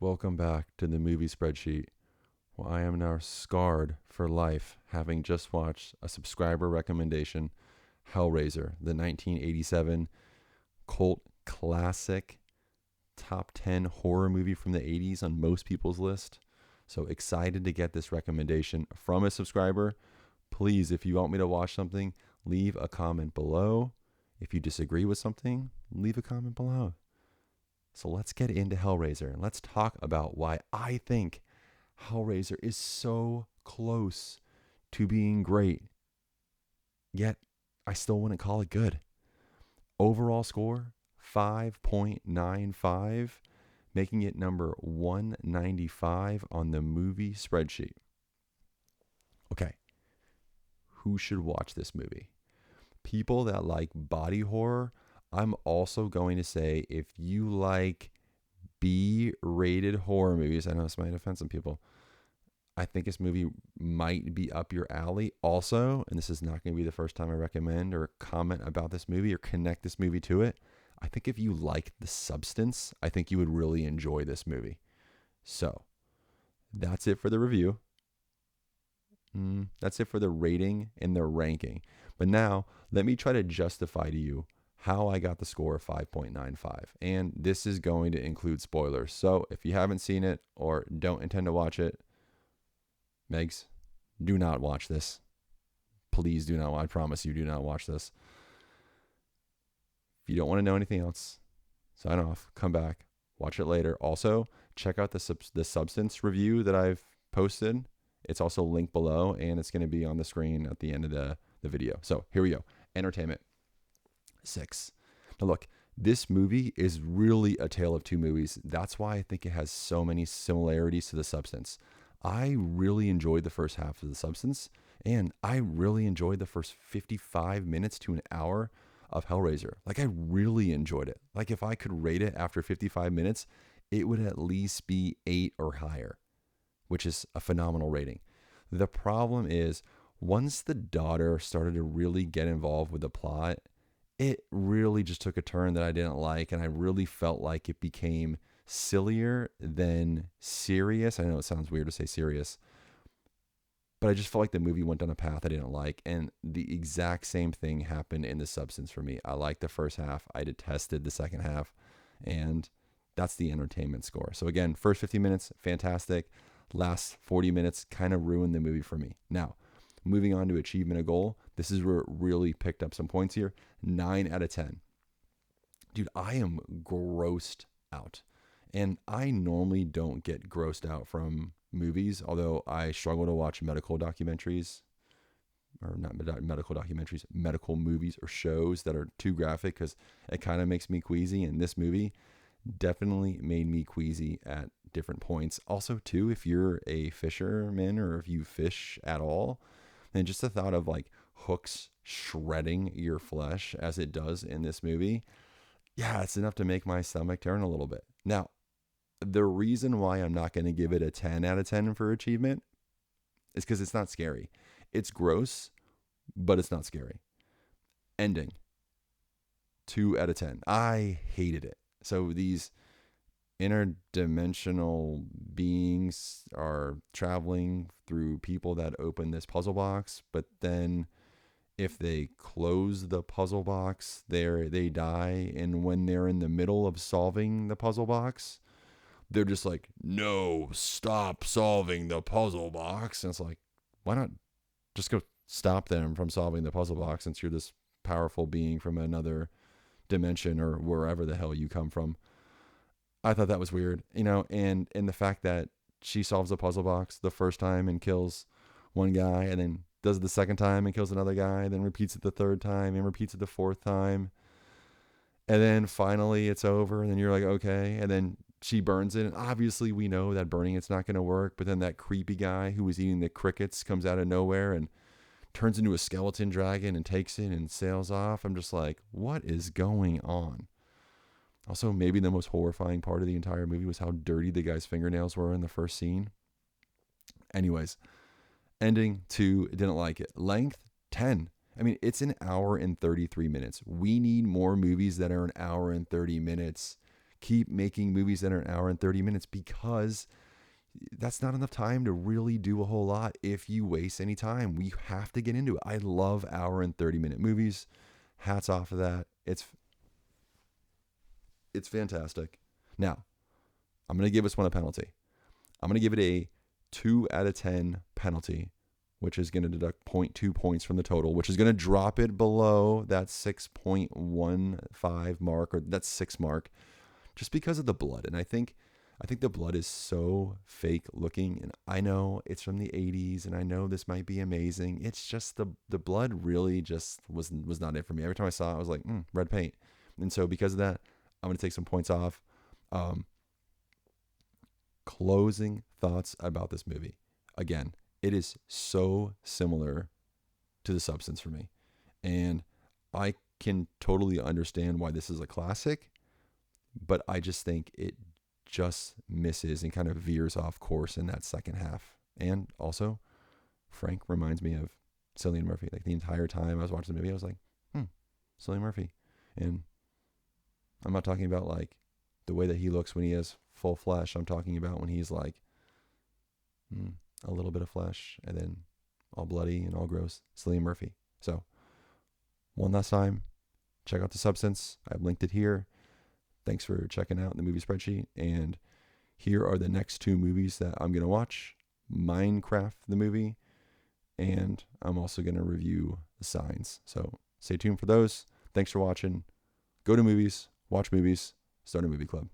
Welcome back to the movie spreadsheet. Well, I am now scarred for life, having just watched a subscriber recommendation, Hellraiser, the 1987 cult classic, top 10 horror movie from the 80s on most people's list. So excited to get this recommendation from a subscriber. Please, if you want me to watch something, leave a comment below. If you disagree with something, leave a comment below. So let's get into Hellraiser and let's talk about why I think Hellraiser is so close to being great, yet I still wouldn't call it good. Overall score 5.95, making it number 195 on the movie spreadsheet. Okay, who should watch this movie? People that like body horror. I'm also going to say if you like B-rated horror movies, I know this might offend some people, I think this movie might be up your alley. Also, and this is not going to be the first time I recommend or comment about this movie or connect this movie to it, I think if you like the substance, I think you would really enjoy this movie. So, that's it for the review. That's it for the rating and the ranking. But now, let me try to justify to you how I got the score of 5.95. And this is going to include spoilers. So if you haven't seen it or don't intend to watch it, Megs, do not watch this. Please do not. I promise you, do not watch this. If you don't want to know anything else, sign off, come back, watch it later. Also, check out the substance review that I've posted. It's also linked below, and it's going to be on the screen at the end of the video. So here we go. Entertainment. 6. Now look, this movie is really a tale of two movies. That's why I think it has so many similarities to The Substance. I really enjoyed the first half of The Substance, and I really enjoyed the first 55 minutes to an hour of Hellraiser. Like, I really enjoyed it. Like, if I could rate it after 55 minutes, it would at least be 8 or higher, which is a phenomenal rating. The problem is, once the daughter started to really get involved with the plot, it really just took a turn that I didn't like, and I really felt like it became sillier than serious. I know it sounds weird to say serious, but I just felt like the movie went down a path I didn't like, and the exact same thing happened in The Substance for me. I liked the first half. I detested the second half, and that's the entertainment score. So again, first 50 minutes, fantastic. Last 40 minutes kind of ruined the movie for me. Now, moving on to achievement of goal. This is where it really picked up some points here. 9 out of 10. Dude, I am grossed out. And I normally don't get grossed out from movies, although I struggle to watch medical documentaries, or not medical documentaries, medical movies or shows that are too graphic because it kind of makes me queasy. And this movie definitely made me queasy at different points. Also, too, if you're a fisherman or if you fish at all, and just the thought of like hooks shredding your flesh as it does in this movie, yeah, it's enough to make my stomach turn a little bit. Now, the reason why I'm not going to give it a 10 out of 10 for achievement is because it's not scary. It's gross, but it's not scary. Ending. 2 out of 10. I hated it. So these interdimensional beings are traveling through people that open this puzzle box, but then if they close the puzzle box, they die, and when they're in the middle of solving the puzzle box, they're just like, no, stop solving the puzzle box. And it's like, why not just go stop them from solving the puzzle box since you're this powerful being from another dimension or wherever the hell you come from? I thought that was weird, and the fact that she solves a puzzle box the first time and kills one guy, and then does it the second time and kills another guy, then repeats it the third time and repeats it the fourth time, and then finally it's over, and then you're like, okay, and then she burns it, and obviously we know that burning it's not going to work, but then that creepy guy who was eating the crickets comes out of nowhere and turns into a skeleton dragon and takes it and sails off. I'm just like, what is going on? Also, maybe the most horrifying part of the entire movie was how dirty the guy's fingernails were in the first scene. Anyways, ending 2, didn't like it. Length 10. I mean, it's an hour and 33 minutes. We need more movies that are an hour and 30 minutes. keep making movies that are an hour and 30 minutes, because that's not enough time to really do a whole lot if you waste any time. We have to get into it. I love hour and 30-minute movies. Hats off of that. It's fantastic. Now, I'm going to give this one a penalty. I'm going to give it a 2 out of 10 penalty, which is going to deduct 0.2 points from the total, which is going to drop it below that 6.15 mark, or that 6 mark, just because of the blood. And I think the blood is so fake looking, and I know it's from the 80s, and I know this might be amazing. It's just the blood really just was not it for me. Every time I saw it, I was like, red paint. And so because of that, I'm going to take some points off. Closing thoughts about this movie. Again, it is so similar to The Substance for me. And I can totally understand why this is a classic, but I just think it just misses and kind of veers off course in that second half. And also, Frank reminds me of Cillian Murphy. Like, the entire time I was watching the movie, I was like, Cillian Murphy. And I'm not talking about like the way that he looks when he has full flesh. I'm talking about when he's like a little bit of flesh and then all bloody and all gross. Cillian Murphy. So one last time, check out The Substance. I've linked it here. Thanks for checking out the movie spreadsheet. And here are the next 2 movies that I'm going to watch. Minecraft, the movie. And I'm also going to review The Signs. So stay tuned for those. Thanks for watching. Go to movies, watch movies, start a movie club.